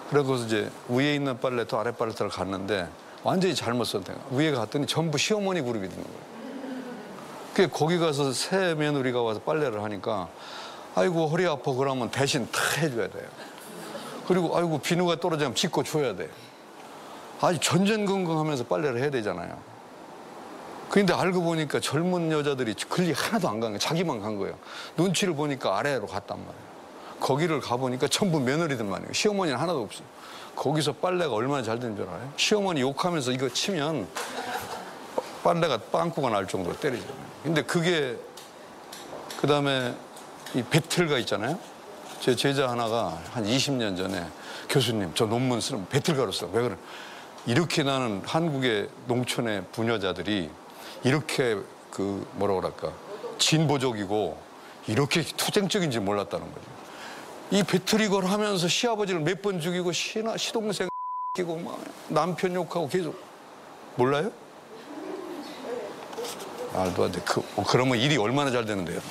그래서 이제 위에 있는 빨래터, 아래 빨래터를 갔는데 완전히 잘못 선택. 위에 갔더니 전부 시어머니 그룹이 있는 거예요. 거기 가서 새 며느리가 와서 빨래를 하니까 아이고 허리 아파 그러면 대신 다 해줘야 돼요. 그리고 아이고 비누가 떨어지면 짚고 줘야 돼요. 아주 전전긍긍하면서 빨래를 해야 되잖아요. 그런데 알고 보니까 젊은 여자들이 근리 하나도 안 간 거예요. 자기만 간 거예요. 눈치를 보니까 아래로 갔단 말이에요. 거기를 가보니까 전부 며느리들만이에요. 시어머니는 하나도 없어요. 거기서 빨래가 얼마나 잘 되는 줄 알아요? 시어머니 욕하면서 이거 치면 빨래가 빵꾸가 날 정도로 때리잖아요. 근데 그게 그다음에 이 배틀가 있잖아요. 제 제자 하나가 한 20년 전에 교수님 저 논문 쓰는 배틀가로 써. 왜 그래? 이렇게 나는 한국의 농촌의 부녀자들이 이렇게 그 뭐라 그럴까 진보적이고 이렇게 투쟁적인지 몰랐다는 거죠. 이 배틀이걸 하면서 시아버지를 몇 번 죽이고 시동생 끼고 막 남편 욕하고 계속 몰라요? 말도 안 돼. 그러면 일이 얼마나 잘 되는데요.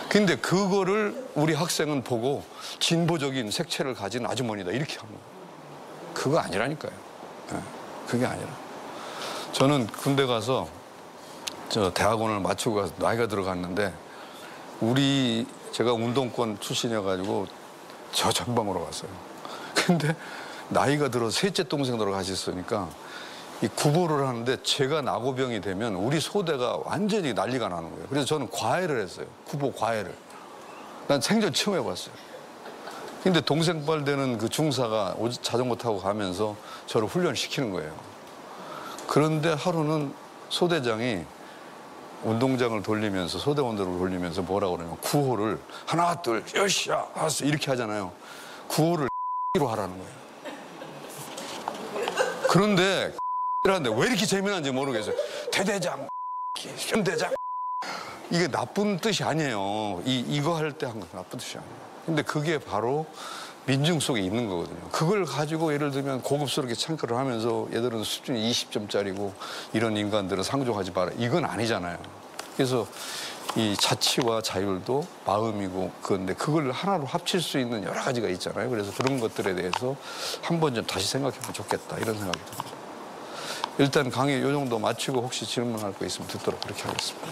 근데 그거를 우리 학생은 보고 진보적인 색채를 가진 아주머니다 이렇게 하는 거예요. 그거 아니라니까요. 그게 아니라. 저는 군대 가서 저 대학원을 마치고 가서 나이가 들어갔는데 제가 운동권 출신이어가지고 저 전방으로 갔어요. 근데 나이가 들어서 셋째 동생으로 가셨으니까 이 구보를 하는데 제가 나고병이 되면 우리 소대가 완전히 난리가 나는 거예요. 그래서 저는 과외를 했어요. 구보 과외를. 난 생전 처음 해봤어요. 근데 동생뻘 되는 그 중사가 자전거 타고 가면서 저를 훈련시키는 거예요. 그런데 하루는 소대장이 운동장을 돌리면서 소대원들을 돌리면서 뭐라고 그러냐면 구호를 하나 둘 여시야 하스 이렇게 하잖아요. 구호를 로 하라는 거예요. 그런데 이라는데 왜 이렇게 재미난지 모르겠어요. 대대장, 현대장 이게 나쁜 뜻이 아니에요. 이거 할 때 한 건 나쁜 뜻이 아니에요. 근데 그게 바로 민중 속에 있는 거거든요. 그걸 가지고 예를 들면 고급스럽게 창크를 하면서 얘들은 수준이 20점짜리고 이런 인간들은 상종하지 마라. 이건 아니잖아요. 그래서 이 자치와 자율도 마음이고 그건데 그걸 하나로 합칠 수 있는 여러 가지가 있잖아요. 그래서 그런 것들에 대해서 한번 좀 다시 생각해보면 좋겠다 이런 생각이 듭니다. 일단 강의 이 정도 마치고 혹시 질문할 거 있으면 듣도록 그렇게 하겠습니다.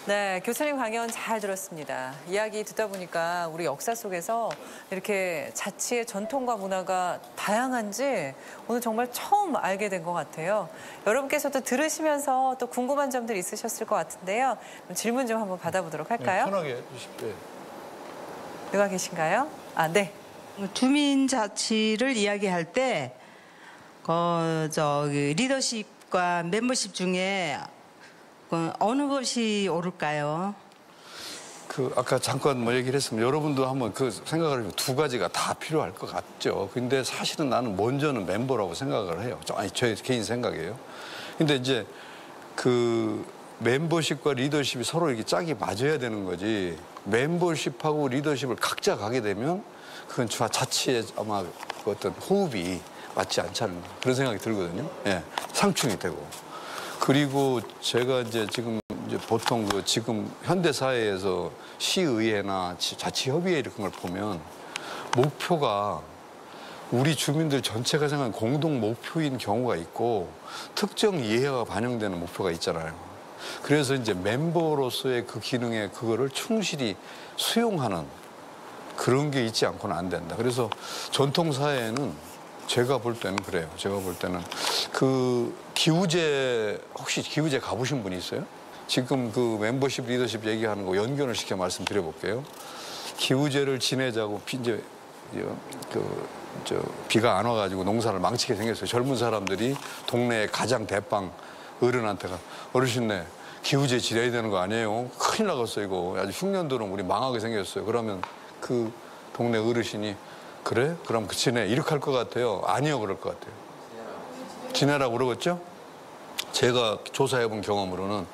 네, 교수님 강연 잘 들었습니다. 이야기 듣다 보니까 우리 역사 속에서 이렇게 자치의 전통과 문화가 다양한지 오늘 정말 처음 알게 된 것 같아요. 여러분께서도 들으시면서 또 궁금한 점들 있으셨을 것 같은데요. 질문 좀 한번 받아보도록 할까요? 네, 편하게 해주십시오. 누가 계신가요? 아, 네. 주민자치를 이야기할 때 리더십과 멤버십 중에 어느 것이 옳을까요? 아까 잠깐 얘기를 했으면 여러분도 한번 그 생각을 해보면 두 가지가 다 필요할 것 같죠. 근데 사실은 나는 먼저는 멤버라고 생각을 해요. 아니, 제 개인 생각이에요. 근데 이제 그 멤버십과 리더십이 서로 이렇게 짝이 맞아야 되는 거지. 멤버십하고 리더십을 각자 가게 되면 그건 자치의 아마 그 어떤 호흡이 맞지 않지 않나 그런 생각이 들거든요. 예, 상충이 되고. 그리고 제가 지금 이제 보통 그 지금 현대 사회에서 시의회나 자치협의회 이런 걸 보면 목표가 우리 주민들 전체가 생각하는 공동 목표인 경우가 있고 특정 이해가 반영되는 목표가 있잖아요. 그래서 이제 멤버로서의 그 기능에 그거를 충실히 수용하는 그런 게 있지 않고는 안 된다. 그래서 전통 사회에는 제가 볼 때는 그래요. 제가 볼 때는 그 기우제 혹시 기우제 가보신 분이 있어요? 지금 그 멤버십 리더십 얘기하는 거 연결을 시켜 말씀드려볼게요. 기우제를 지내자고 이제 비가 안 와가지고 농사를 망치게 생겼어요. 젊은 사람들이 동네에 가장 대빵 어른한테가 어르신네 기우제 지내야 되는 거 아니에요? 큰일 나겠어 이거. 아주 흉년도는 우리 망하게 생겼어요. 그러면 그 동네 어르신이 그래? 그럼 그 지내 이렇게 할 것 같아요? 아니요 그럴 것 같아요. 지내라고 그러겠죠? 제가 조사해본 경험으로는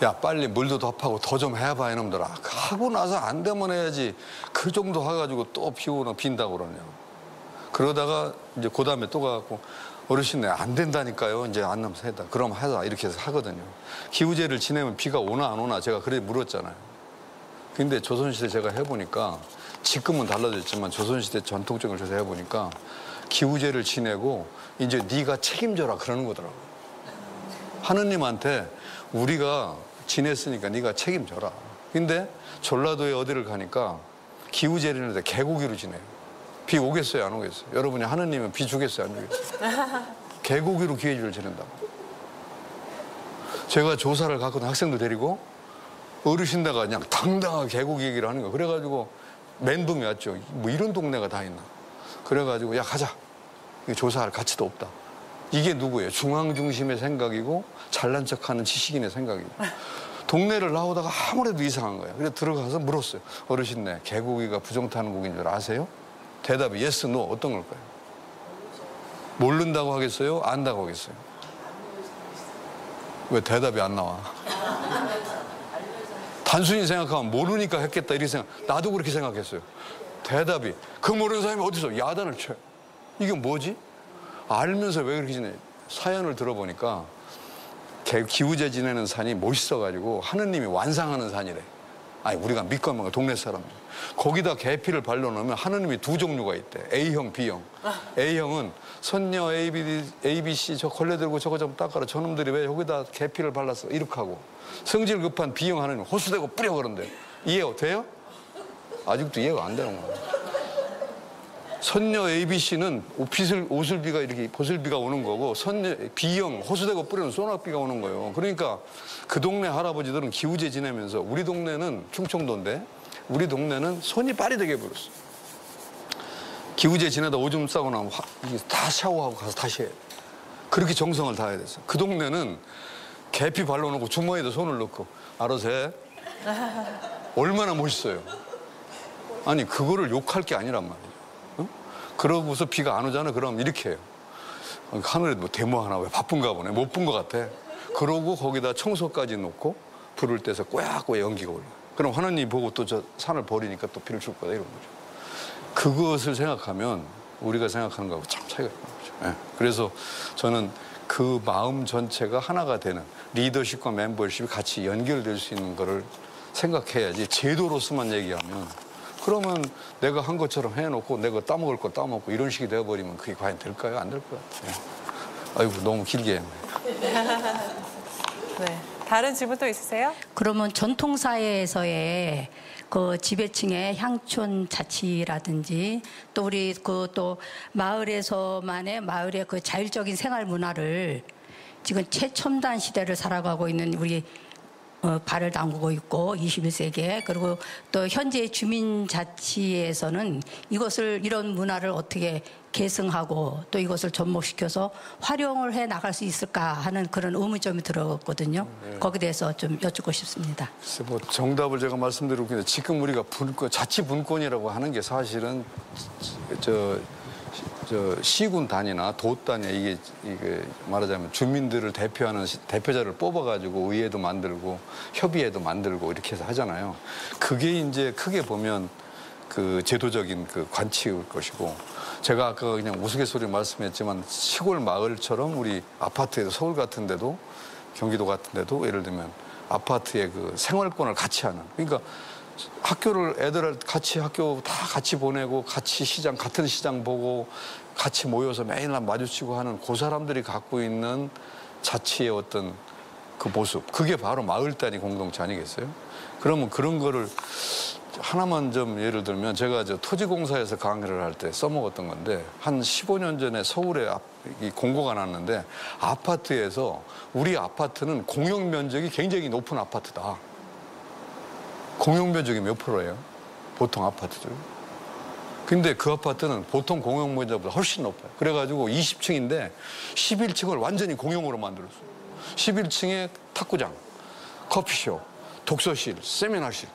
야 빨리 물도 덮하고 더 좀 해봐 이놈들아. 하고 나서 안 되면 해야지. 그 정도 해가지고 또 비오나 빈다고 그러냐고. 그러다가 이제 그 다음에 또 가갖고 어르신네 안 된다니까요. 이제 안 나면 해다. 그럼 하자 이렇게 해서 하거든요. 기우제를 지내면 비가 오나 안 오나 제가 그래 물었잖아요. 근데 조선시대 제가 해보니까 지금은 달라졌지만 조선시대 전통적으로 조사 해보니까 기우제를 지내고 이제 네가 책임져라 그러는 거더라고요. 하느님한테 우리가 지냈으니까 네가 책임져라. 근데 전라도에 어디를 가니까 기우제를 지내는데 개고기로 지내요. 비 오겠어요 안 오겠어요? 여러분이 하느님은 비 주겠어요 안 주겠어요? 개고기로 기우제를 지낸다고. 제가 조사를 갔거든 학생도 데리고 어르신네가 그냥 당당하게 개고기 얘기를 하는 거예요. 그래가지고 멘붕이 왔죠. 뭐 이런 동네가 다 있나. 그래가지고 야 가자. 조사할 가치도 없다. 이게 누구예요? 중앙 중심의 생각이고 잘난 척하는 지식인의 생각이고. 동네를 나오다가 아무래도 이상한 거예요. 그래서 들어가서 물었어요. 어르신네 개고기가 부정타는 고기인 줄 아세요? 대답이 yes, no 어떤 걸까요? 모른다고 하겠어요? 안다고 하겠어요? 왜 대답이 안 나와? 단순히 생각하면 모르니까 했겠다 이렇게 생각. 나도 그렇게 생각했어요. 대답이 그 모르는 사람이 어디서 야단을 쳐요. 이게 뭐지? 알면서 왜 그렇게 지내? 사연을 들어보니까 기우제 지내는 산이 멋있어가지고 하느님이 완상하는 산이래. 아니 우리가 믿고 먹는 동네 사람. 거기다 계피를 발라놓으면 하느님이 두 종류가 있대. A형, B형. A형은 선녀 ABC 저 걸레 들고 저거 좀 닦아라. 저놈들이 왜 여기다 계피를 발랐어? 이렇게 하고. 성질 급한 B형 하느님 호수대고 뿌려 그런데. 이해 돼요? 아직도 이해가 안 되는 거야. 선녀 ABC는 오슬비가 이렇게 보슬비가 오는 거고 선녀 B형 호수대고 뿌리는 소낙비가 오는 거예요. 그러니까 그 동네 할아버지들은 기우제 지내면서 우리 동네는 충청도인데 우리 동네는 손이 빨리 되게 버렸어. 기우제 지내다 오줌 싸고 나면 다 샤워하고 가서 다시 해. 그렇게 정성을 다해야 됐어. 그 동네는 계피 발라놓고 주머니에도 손을 넣고 알아서 해. 얼마나 멋있어요. 아니 그거를 욕할 게 아니란 말이에요. 그러고서 비가 안 오잖아. 그럼 이렇게 해요. 하늘에 뭐 데모 하나 왜 바쁜가 보네. 못 본 것 같아. 그러고 거기다 청소까지 놓고 불을 떼서 꼬약꼬약 연기가 올라. 그럼 하나님 보고 또 저 산을 버리니까 또 비를 줄 거다 이런 거죠. 그것을 생각하면 우리가 생각하는 거하고 참 차이가 있는 거죠. 네. 그래서 저는 그 마음 전체가 하나가 되는 리더십과 멤버십이 같이 연결될 수 있는 거를 생각해야지 제도로서만 얘기하면 그러면 내가 한 것처럼 해놓고 내가 따먹을 거 따먹고 이런 식이 되어버리면 그게 과연 될까요? 안 될 것 같아요. 아이고 너무 길게 했네. 네. 다른 질문 또 있으세요? 그러면 전통사회에서의 그 지배층의 향촌 자치라든지 또 우리 그 또 마을에서만의 마을의 그 자율적인 생활 문화를 지금 최첨단 시대를 살아가고 있는 우리 발을 담그고 있고 21세기에 그리고 또 현재 주민자치에서는 이런 문화를 어떻게 계승하고 또 이것을 접목시켜서 활용을 해 나갈 수 있을까 하는 그런 의문점이 들었거든요. 네. 거기에 대해서 좀 여쭙고 싶습니다. 글쎄 뭐 정답을 제가 말씀드리고 있는데 지금 우리가 자치분권이라고 하는 게 사실은 시군 단위나 도 단위 이게 말하자면 주민들을 대표하는 대표자를 뽑아가지고 의회도 만들고 협의회도 만들고 이렇게 해서 하잖아요. 그게 이제 크게 보면 그 제도적인 그 관치일 것이고 제가 아까 그냥 우스갯소리 말씀했지만 시골 마을처럼 우리 아파트에도 서울 같은 데도 경기도 같은 데도 예를 들면 아파트의 그 생활권을 같이 하는. 그러니까 학교를 애들 같이 학교 다 같이 보내고 같이 시장 같은 시장 보고 같이 모여서 매일 마주치고 하는 그 사람들이 갖고 있는 자치의 어떤 그 모습, 그게 바로 마을 단위 공동체 아니겠어요? 그러면 그런 거를 하나만 좀 예를 들면 제가 저 토지공사에서 강의를 할 때 써먹었던 건데 한 15년 전에 서울에 이 공고가 났는데 아파트에서 우리 아파트는 공용 면적이 굉장히 높은 아파트다. 공용 면적이 몇 프로예요? 보통 아파트들. 근데 그 아파트는 보통 공용 면적보다 훨씬 높아요. 그래가지고 20층인데 11층을 완전히 공용으로 만들었어요. 11층에 탁구장, 커피숍, 독서실, 세미나실.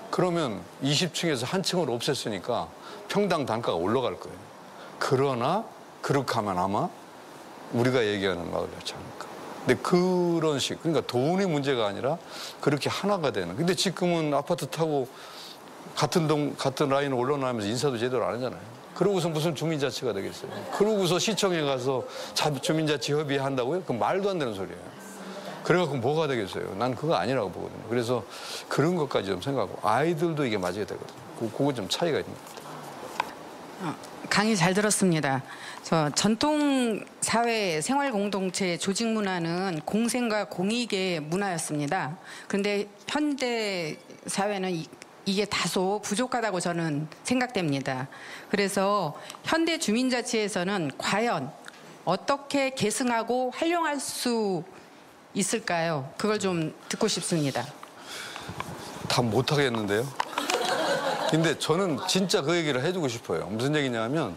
그러면 20층에서 한 층을 없앴으니까 평당 단가가 올라갈 거예요. 그러나 그렇게 하면 아마 우리가 얘기하는 마을 같지 않을까. 근데 그런 식, 그러니까 돈이 문제가 아니라 그렇게 하나가 되는. 근데 지금은 아파트 타고 같은 라인을 올라나면서 인사도 제대로 안 하잖아요. 그러고서 무슨 주민자치가 되겠어요. 그러고서 시청에 가서 주민자치 협의한다고요? 그건 말도 안 되는 소리예요. 그래갖고 뭐가 되겠어요? 난 그거 아니라고 보거든요. 그래서 그런 것까지 좀 생각하고 아이들도 이게 맞아야 되거든요. 그거 좀 차이가 있는 것 같아요. 강의 잘 들었습니다. 저 전통 사회 생활 공동체 조직 문화는 공생과 공익의 문화였습니다. 그런데 현대 사회는 이게 다소 부족하다고 저는 생각됩니다. 그래서 현대 주민자치에서는 과연 어떻게 계승하고 활용할 수 있을까요? 그걸 좀 듣고 싶습니다. 다 못하겠는데요. 근데 저는 진짜 그 얘기를 해주고 싶어요. 무슨 얘기냐면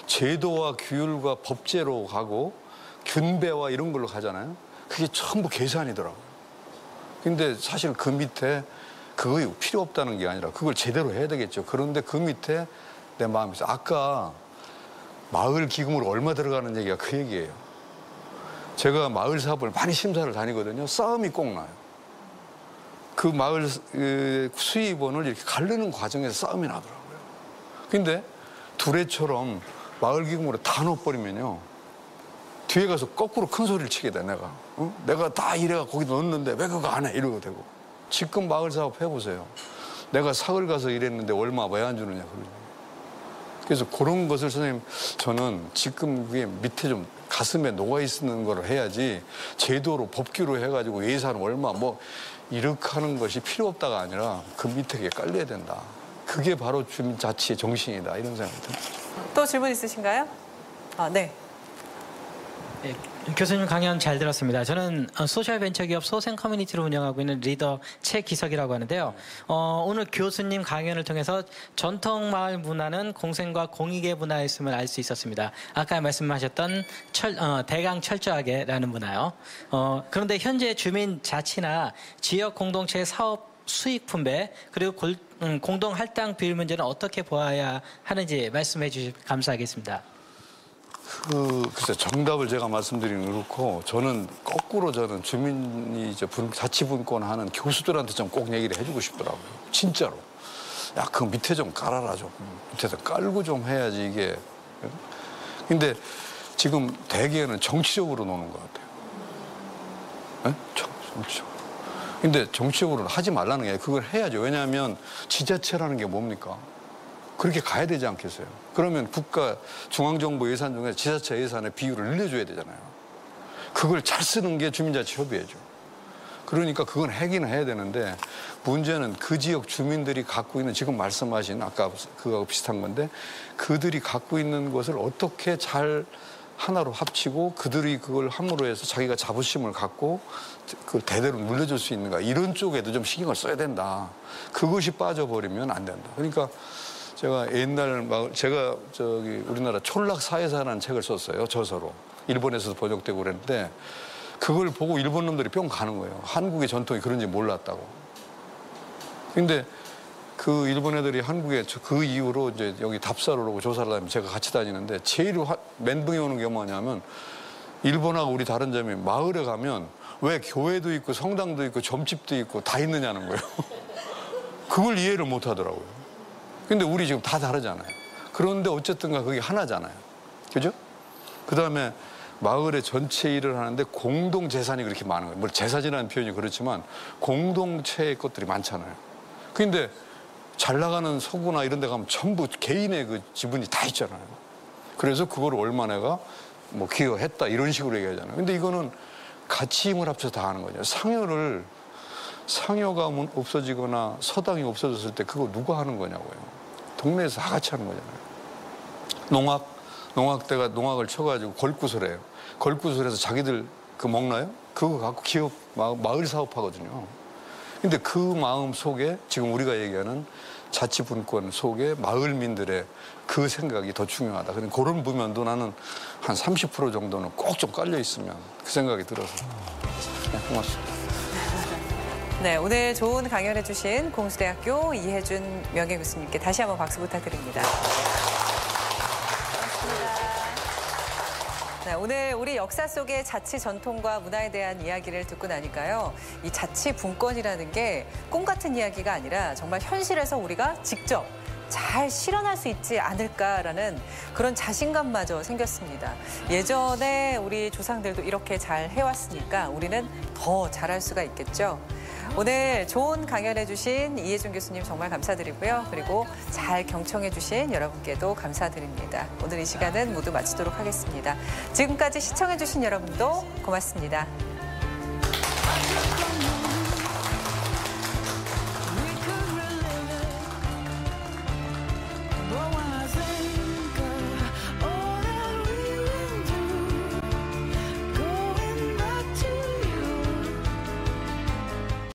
제도와 규율과 법제로 가고 균배와 이런 걸로 가잖아요. 그게 전부 계산이더라고요. 근데 사실 그 밑에 그거 필요 없다는 게 아니라 그걸 제대로 해야 되겠죠. 그런데 그 밑에 내 마음이 있어요. 아까 마을 기금으로 얼마 들어가는 얘기가 그 얘기예요. 제가 마을 사업을 많이 심사를 다니거든요. 싸움이 꼭 나요. 그 마을 수입원을 이렇게 가르는 과정에서 싸움이 나더라고요. 근데 두레처럼 마을 기금으로 다 넣어버리면요. 뒤에 가서 거꾸로 큰 소리를 치게 돼, 내가. 내가 다 이래가 거기다 넣었는데 왜 그거 안 해? 이러고 되고. 지금 마을 사업 해보세요. 내가 사흘 가서 일했는데 얼마 왜 안 주느냐, 그러죠. 그래서 그런 것을 선생님, 저는 지금 그게 밑에 좀 가슴에 녹아있는 걸 해야지 제도로 법규로 해가지고 예산 얼마 뭐 이렇게 하는 것이 필요 없다가 아니라 그 밑에 그게 깔려야 된다. 그게 바로 주민자치의 정신이다. 이런 생각이 듭니다. 또 질문 있으신가요? 네. 네, 교수님 강연 잘 들었습니다. 저는 소셜벤처기업 소생 커뮤니티를 운영하고 있는 리더 최기석이라고 하는데요. 오늘 교수님 강연을 통해서 전통 마을 문화는 공생과 공익의 문화였음을 알 수 있었습니다. 아까 말씀하셨던 대강 철저하게라는 문화요. 그런데 현재 주민자치나 지역 공동체의 사업 수익 분배 그리고 공동 할당 비율 문제는 어떻게 보아야 하는지 말씀해 주시면 감사하겠습니다. 글쎄 정답을 제가 말씀드리는 그렇고 저는 거꾸로 저는 주민이 이제 자치분권하는 교수들한테 좀 꼭 얘기를 해주고 싶더라고요. 진짜로. 야, 그 밑에 좀 깔아라 좀. 밑에서 깔고 좀 해야지 이게. 근데 지금 대개는 정치적으로 노는 것 같아요. 네? 정치적으로. 근데 정치적으로 하지 말라는 게 그걸 해야죠. 왜냐하면 지자체라는 게 뭡니까? 그렇게 가야 되지 않겠어요? 그러면 국가 중앙정부 예산 중에 지자체 예산의 비율을 늘려줘야 되잖아요. 그걸 잘 쓰는 게 주민자치협의회죠. 그러니까 그건 하기는 해야 되는데 문제는 그 지역 주민들이 갖고 있는 지금 말씀하신 아까 그거하고 비슷한 건데 그들이 갖고 있는 것을 어떻게 잘 하나로 합치고 그들이 그걸 함으로 해서 자기가 자부심을 갖고 그걸 대대로 물려줄 수 있는가 이런 쪽에도 좀 신경을 써야 된다. 그것이 빠져버리면 안 된다. 그러니까 제가 옛날 제가 우리나라 촌락 사회사라는 책을 썼어요. 저서로. 일본에서도 번역되고 그랬는데 그걸 보고 일본 놈들이 뿅 가는 거예요. 한국의 전통이 그런지 몰랐다고. 근데 그 일본 애들이 한국에 그 이후로 이제 여기 답사를 오고 조사를 하면 제가 같이 다니는데 제일 멘붕이 오는 게 뭐냐면 일본하고 우리 다른 점이 마을에 가면 왜 교회도 있고 성당도 있고 점집도 있고 다 있느냐는 거예요. 그걸 이해를 못 하더라고요. 근데 우리 지금 다 다르잖아요. 그런데 어쨌든가 그게 하나잖아요. 그죠? 그 다음에 마을의 전체 일을 하는데 공동 재산이 그렇게 많은 거예요. 뭐 재산이라는 표현이 그렇지만 공동체의 것들이 많잖아요. 근데 잘 나가는 서구나 이런 데 가면 전부 개인의 그 지분이 다 있잖아요. 그래서 그걸 얼마나가 뭐 기여했다 이런 식으로 얘기하잖아요. 근데 이거는 같이 힘을 합쳐서 다 하는 거죠. 상여가 없어지거나 서당이 없어졌을 때 그거 누가 하는 거냐고요. 동네에서 다 같이 하는 거잖아요. 농악대가 농악을 쳐가지고 걸구설해요. 걸구설해서 자기들 그 먹나요? 그거 갖고 기업 마을 사업하거든요. 근데 그 마음 속에 지금 우리가 얘기하는 자치분권 속에 마을민들의 그 생각이 더 중요하다. 근데 그런 부면도 나는 한 30% 정도는 꼭 좀 깔려 있으면 그 생각이 들어서. 네, 고맙습니다. 네, 오늘 좋은 강연해 주신 공수대학교 이혜준 명예교수님께 다시 한번 박수 부탁드립니다. 네, 오늘 우리 역사 속의 자치 전통과 문화에 대한 이야기를 듣고 나니까요. 이 자치 분권이라는 게 꿈 같은 이야기가 아니라 정말 현실에서 우리가 직접 잘 실현할 수 있지 않을까라는 그런 자신감마저 생겼습니다. 예전에 우리 조상들도 이렇게 잘 해왔으니까 우리는 더 잘할 수가 있겠죠. 오늘 좋은 강연해 주신 이혜준 교수님 정말 감사드리고요. 그리고 잘 경청해 주신 여러분께도 감사드립니다. 오늘 이 시간은 모두 마치도록 하겠습니다. 지금까지 시청해 주신 여러분도 고맙습니다.